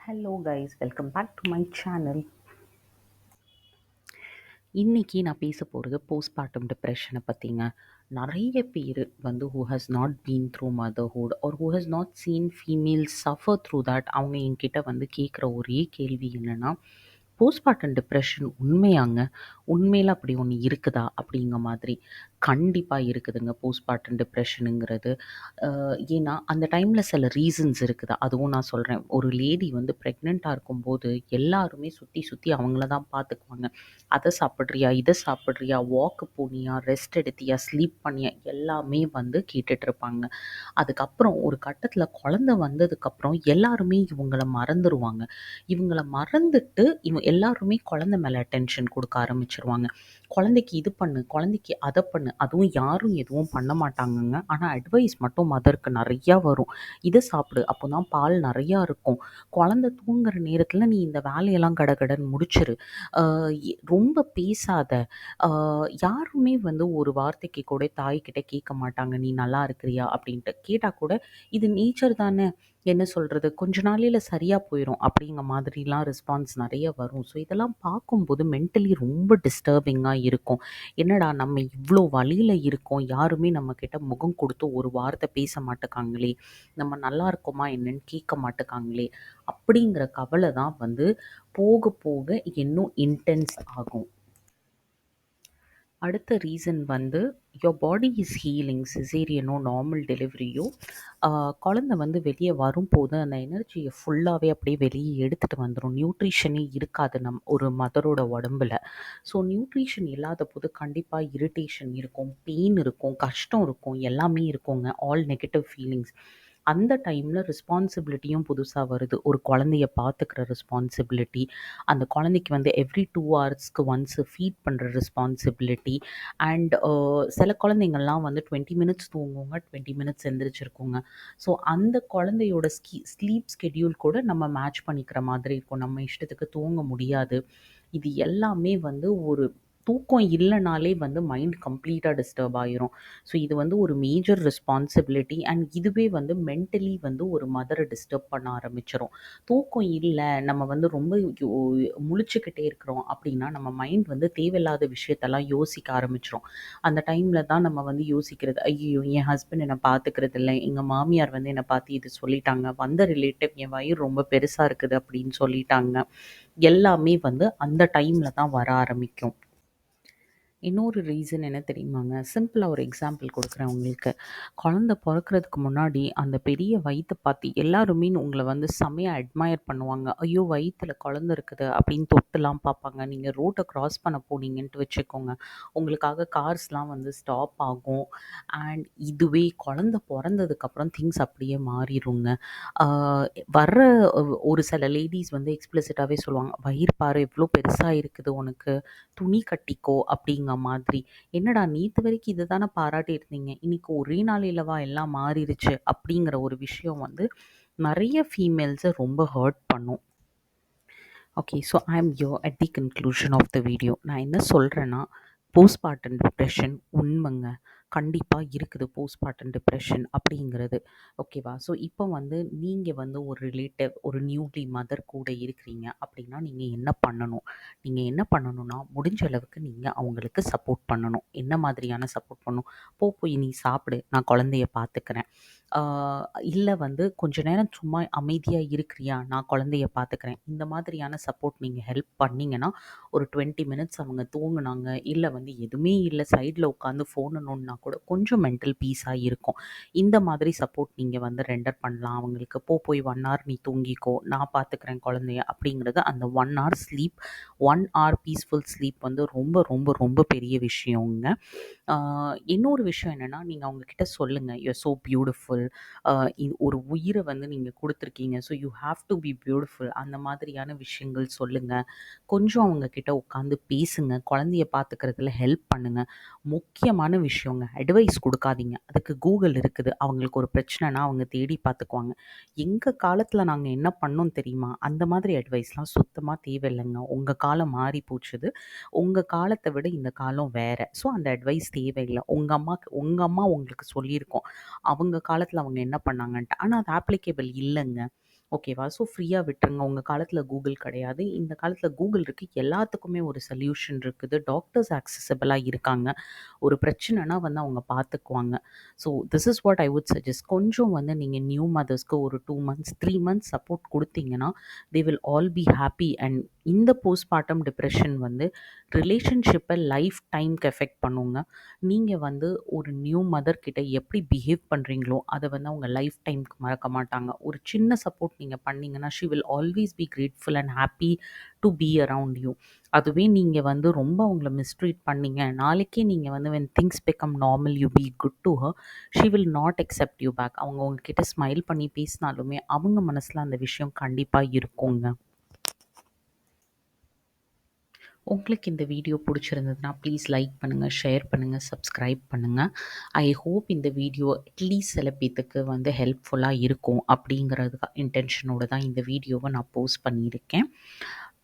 Hello guys, welcome back to my channel. இன்னைக்கு நான் பேச போகிறது போஸ்ட்மார்ட்டம் டிப்ரெஷனை பற்றிங்க. நிறைய பேர் வந்து who has not been through motherhood or who has not seen females suffer through that அவங்க என்கிட்ட வந்து கேட்குற ஒரே கேள்வி என்னென்னா, போஸ்ட்மார்ட்டம் டிப்ரெஷன் உண்மையாங்க? உண்மையில் அப்படி ஒன்று இருக்குதா அப்படிங்கிற மாதிரி. கண்டிப்பாக இருக்குதுங்க போஸ்ட்மார்ட்டம் டிப்ரெஷனுங்கிறது. ஏன்னா அந்த டைமில் சில ரீசன்ஸ் இருக்குது, அதுவும் நான் சொல்கிறேன். ஒரு லேடி வந்து ப்ரெக்னெண்ட்டாக இருக்கும்போது எல்லாருமே சுற்றி சுற்றி அவங்கள தான் பார்த்துக்குவாங்க. அதை சாப்பிட்றியா, இதை சாப்பிட்றியா, வாக்கு போனியா, ரெஸ்ட் எடுத்தியா, ஸ்லீப் பண்ணியா, எல்லாமே வந்து கேட்டுட்டு இருப்பாங்க. அதுக்கப்புறம் ஒரு கட்டத்தில் குழந்தை வந்ததுக்கப்புறம் எல்லாருமே இவங்கள மறந்துடுவாங்க. இவங்கள மறந்துட்டு எல்லாருமே குழந்தை மேலே அட்டென்ஷன் கொடுக்க ஆரம்பிச்சிருவாங்க. குழந்தைக்கு இது பண்ணு, குழந்தைக்கு அதை பண்ணு, அதுவும் யாரும் எதுவும் பண்ண மாட்டாங்கங்க. ஆனால் அட்வைஸ் மட்டும் மதருக்கு நிறையா வரும். இதை சாப்பிடு, அப்போ தான் பால் நிறையா இருக்கும், குழந்தை தூங்குற நேரத்தில் நீ இந்த வேலையெல்லாம் கடகடன்னு முடிச்சிரு, ரொம்ப பேசாத. யாருமே வந்து ஒரு வார்த்தைக்கு கூட தாய்கிட்ட கேட்க மாட்டாங்க, நீ நல்லா இருக்கிறியா அப்படின்ட்டு. கேட்டால் கூட இது நேச்சர் தானே, என்ன சொல்கிறது, கொஞ்ச நாளையில் சரியாக போயிடும் அப்படிங்கிற மாதிரிலாம் ரெஸ்பான்ஸ் நிறைய வரும். ஸோ இதெல்லாம் பார்க்கும்போது மென்டலி ரொம்ப டிஸ்டர்பிங்காக இருக்கும். என்னடா நம்ம இவ்வளோ வலியில் இருக்கோம், யாருமே நம்மக்கிட்ட முகம் கொடுத்து ஒரு வார்த்தை பேச மாட்டேக்காங்களே, நம்ம நல்லா இருக்கோமா என்னன்னு கேட்க மாட்டேக்காங்களே, அப்படிங்கிற கவலை தான் வந்து போக போக இன்னும் இன்டென்ஸ் ஆகும். அடுத்த ரீசன் வந்து யோர் பாடி இஸ் ஹீலிங். சிசேரியனோ நார்மல் டெலிவரியோ குழந்தை வந்து வெளியே வரும்போது அந்த எனர்ஜியை ஃபுல்லாகவே அப்படியே வெளியே எடுத்துகிட்டு வந்துடும். நியூட்ரிஷனே இருக்காது ஒரு மதரோட உடம்புல. ஸோ நியூட்ரிஷன் இல்லாத போது கண்டிப்பாக இரிட்டேஷன் இருக்கும், பெயின் இருக்கும், கஷ்டம் இருக்கும், எல்லாமே இருக்குங்க. All negative feelings. அந்த டைமில் ரெஸ்பான்சிபிலிட்டியும் புதுசாக வருது. ஒரு குழந்தைய பார்த்துக்கிற ரெஸ்பான்சிபிலிட்டி, அந்த குழந்தைக்கு வந்து எவ்ரி 2 ஹவர்ஸ்க்கு ஒன்ஸ் ஃபீட் பண்ணுற ரெஸ்பான்சிபிலிட்டி. அண்ட் சில குழந்தைங்கள்லாம் வந்து 20 மினிட்ஸ் தூங்குங்க, 20 மினிட்ஸ் எந்திரிச்சிருக்குங்க. ஸோ அந்த குழந்தையோட ஸ்லீப் ஸ்கெடியூல் கூட நம்ம மேட்ச் பண்ணிக்கிற மாதிரி இருக்கும். நம்ம இஷ்டத்துக்கு தூங்க முடியாது. இது எல்லாமே வந்து ஒரு தூக்கம் இல்லைனாலே வந்து மைண்ட் கம்ப்ளீட்டாக டிஸ்டர்ப் ஆயிரும். ஸோ இது வந்து ஒரு மேஜர் ரெஸ்பான்சிபிலிட்டி. அண்ட் இதுவே வந்து மென்டலி வந்து ஒரு மதரை டிஸ்டர்ப் பண்ண ஆரம்பிச்சிரும். தூக்கம் இல்லை, நம்ம வந்து ரொம்ப முழிச்சுக்கிட்டே இருக்கிறோம் அப்படின்னா நம்ம மைண்ட் வந்து தேவையில்லாத விஷயத்தெல்லாம் யோசிக்க ஆரம்பிச்சிரும். அந்த டைமில் தான் நம்ம வந்து யோசிக்கிறது, ஐயோ என் ஹஸ்பண்ட் என்னை பார்த்துக்கிறது இல்லை, எங்கள் மாமியார் வந்து என்னை பார்த்து இது சொல்லிட்டாங்க, வந்த ரிலேட்டிவ் என் வயிறு ரொம்ப பெருசாக இருக்குது அப்படின்னு சொல்லிட்டாங்க. எல்லாமே வந்து அந்த டைமில் தான் வர ஆரம்பிக்கும். இன்னொரு ரீசன் என்ன தெரியுமாங்க? சிம்பிளாக ஒரு எக்ஸாம்பிள் கொடுக்குறேன் உங்களுக்கு. குழந்த பொறக்கிறதுக்கு முன்னாடி அந்த பெரிய வயித்தை பார்த்து எல்லாருமே உங்களை வந்து செம்மையாக அட்மையர் பண்ணுவாங்க. ஐயோ வயிற்றில் குழந்த இருக்குது அப்படின்னு தொட்டுலாம் பார்ப்பாங்க. நீங்கள் ரோட்டை க்ராஸ் பண்ண போனீங்கன்ட்டு வச்சுக்கோங்க, உங்களுக்காக கார்ஸ்லாம் வந்து ஸ்டாப் ஆகும். அண்ட் இதுவே குழந்த பிறந்ததுக்கப்புறம் திங்ஸ் அப்படியே மாறிடுங்க. வர்ற ஒரு சில லேடீஸ் வந்து எக்ஸ்பிளிசிட்டாகவே சொல்லுவாங்க, வயிறு பாரு எவ்வளோ பெருசாக இருக்குது உனக்கு, துணி கட்டிக்கோ அப்படிங்கிற மாதிரி. என்னடா நேற்று வரைக்கும் இதை தானே பாராட்டிட்டு இருந்தீங்க, இன்னைக்கு ஒரே நாளையிலவா எல்லாம் மாறிடுச்சு அப்படிங்கிற ஒரு விஷயம் வந்து நிறைய ஃபீமேல்ஸை ரொம்ப ஹர்ட் பண்ணும். Okay, so I am yo at the conclusion of the video. நான் என்ன சொல்கிறேன்னா, போஸ்ட்மார்ட்டம் டிப்ரெஷன் உண்மைங்க. கண்டிப்பாக இருக்குது போஸ்ட்மார்ட்டம் டிப்ரெஷன் அப்படிங்கிறது. ஓகேவா? ஸோ இப்போ வந்து நீங்கள் வந்து ஒரு ரிலேட்டிவ், ஒரு நியூலி மதர் கூட இருக்கிறீங்க அப்படின்னா நீங்கள் என்ன பண்ணணும்? நீங்கள் என்ன பண்ணணும்னா, முடிஞ்ச அளவுக்கு நீங்கள் அவங்களுக்கு சப்போர்ட் பண்ணணும். என்ன மாதிரியான சப்போர்ட் பண்ணணும்? போய் நீ சாப்பிடு, நான் குழந்தைய பார்த்துக்கிறேன். இல்லை வந்து கொஞ்ச நேரம் சும்மா அமைதியாக இருக்கிறியா, நான் குழந்தைய பார்த்துக்கிறேன். இந்த மாதிரியான சப்போர்ட் நீங்கள் ஹெல்ப் பண்ணிங்கன்னா, ஒரு 20 மினிட்ஸ் அவங்க தூங்குனாங்க, இல்லை வந்து எதுவுமே இல்லை சைடில் உட்காந்து ஃபோனை நோண்டினா கூட கொஞ்சம் மென்டல் பீஸாக இருக்கும். இந்த மாதிரி சப்போர்ட் நீங்கள் வந்து ரெண்டர் பண்ணலாம் அவங்களுக்கு. போய் 1 ஹவர் நீ தூங்கிக்கோ, நான் பார்த்துக்கிறேன் குழந்தைய அப்படிங்கிறது. அந்த 1 hour sleep, 1 hour peaceful sleep வந்து ரொம்ப ரொம்ப ரொம்ப பெரிய விஷயங்க. இன்னொரு விஷயம் என்னென்னா, நீங்கள் அவங்கக்கிட்ட சொல்லுங்கள், யூ ஆர் ஸோ பியூட்டிஃபுல், ஒரு உயிரை வந்து நீங்கள் கொடுத்துருக்கீங்க, so you have to be beautiful, அந்த மாதிரியான விஷயங்கள் சொல்லுங்கள். கொஞ்சம் அவங்கக்கிட்ட உட்காந்து பேசுங்க, குழந்தைய பார்த்துக்கிறதுல ஹெல்ப் பண்ணுங்கள். முக்கியமான விஷயங்க, அட்வைஸ் கொடுக்காதீங்க. அதுக்கு கூகுள் இருக்குது, அவங்களுக்கு ஒரு பிரச்சனைனா அவங்க தேடி பார்த்துக்குவாங்க. எங்கள் காலத்தில் நாங்கள் என்ன பண்ணோம் தெரியுமா? அந்த மாதிரி அட்வைஸ்லாம் சுத்தமாக தேவையில்லைங்க. உங்கள் காலம் மாறி போச்சுது, உங்கள் காலத்தை விட இந்த காலம் வேறு. ஸோ அந்த அட்வைஸ் தேவையில்லை. உங்கள் அம்மா உங்களுக்கு சொல்லியிருக்கோம் அவங்க காலத்தில் அவங்க என்ன பண்ணாங்கன்ட்டு. ஆனால் அது ஆப்ளிகேபிள் இல்லைங்க. ஓகேவா? ஸோ ஃப்ரீயா விட்டுருங்க. உங்க காலத்துல கூகுள் கிடையாது. இந்த காலத்துல கூகுள் இருக்கு. எல்லாத்துக்குமே ஒரு சொல்யூஷன் இருக்குது. டாக்டர்ஸ் ஆக்சஸபிளா இருக்காங்க. ஒரு பிரச்சனைனா வந்து அவங்க பார்த்துக்குவாங்க. So this is what I would suggest. கொஞ்சம் வந்து நீங்க நியூ மதர்ஸ்க்கு ஒரு 2 மந்த்ஸ், 3 மந்த்ஸ் சப்போர்ட் குடுத்தீங்கன்னா, they will all B happy. And இந்த போஸ்ட்பார்ட்டம் டிப்ரஷன் வந்து ரிலேஷன்ஷிப்பை லைஃப் டைம்க்கு எஃபெக்ட் பண்ணுங்க. நீங்க வந்து ஒரு நியூ மதர் கிட்ட எப்படி பிஹேவ் பண்றீங்களோ, அத வந்து அவங்க லைஃப் டைம்க்கு மறக்க மாட்டாங்க. ஒரு சின்ன சப்போர்ட் நீங்க பண்ணீங்கன்னா, she will always be grateful and happy to be around you. அதுவே நீங்க வந்து ரொம்ப அவங்கள மிஸ்ட்ரீட் பண்ணீங்க, நாளைக்கே நீங்க வந்து when things become normal you be good to her, she will not accept you back. அவங்க உங்ககிட்ட ஸ்மைல் பண்ணி பேசினாலுமே அவங்க மனசுல அந்த விஷயம் கண்டிப்பா இருக்குங்க. உங்களுக்கு இந்த வீடியோ பிடிச்சிருந்ததுன்னா ப்ளீஸ் லைக் பண்ணுங்கள், ஷேர் பண்ணுங்கள், சப்ஸ்கிரைப் பண்ணுங்கள். ஐ ஹோப் இந்த வீடியோ அட்லீஸ்ட் சில பேத்துக்கு வந்து ஹெல்ப்ஃபுல்லாக இருக்கும் அப்படிங்கிறது இன்டென்ஷனோடு தான் இந்த வீடியோவை நான் போஸ்ட் பண்ணியிருக்கேன்.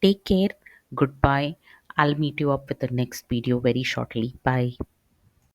Take care. Good bye. I'll meet you up with the next video very shortly. Bye.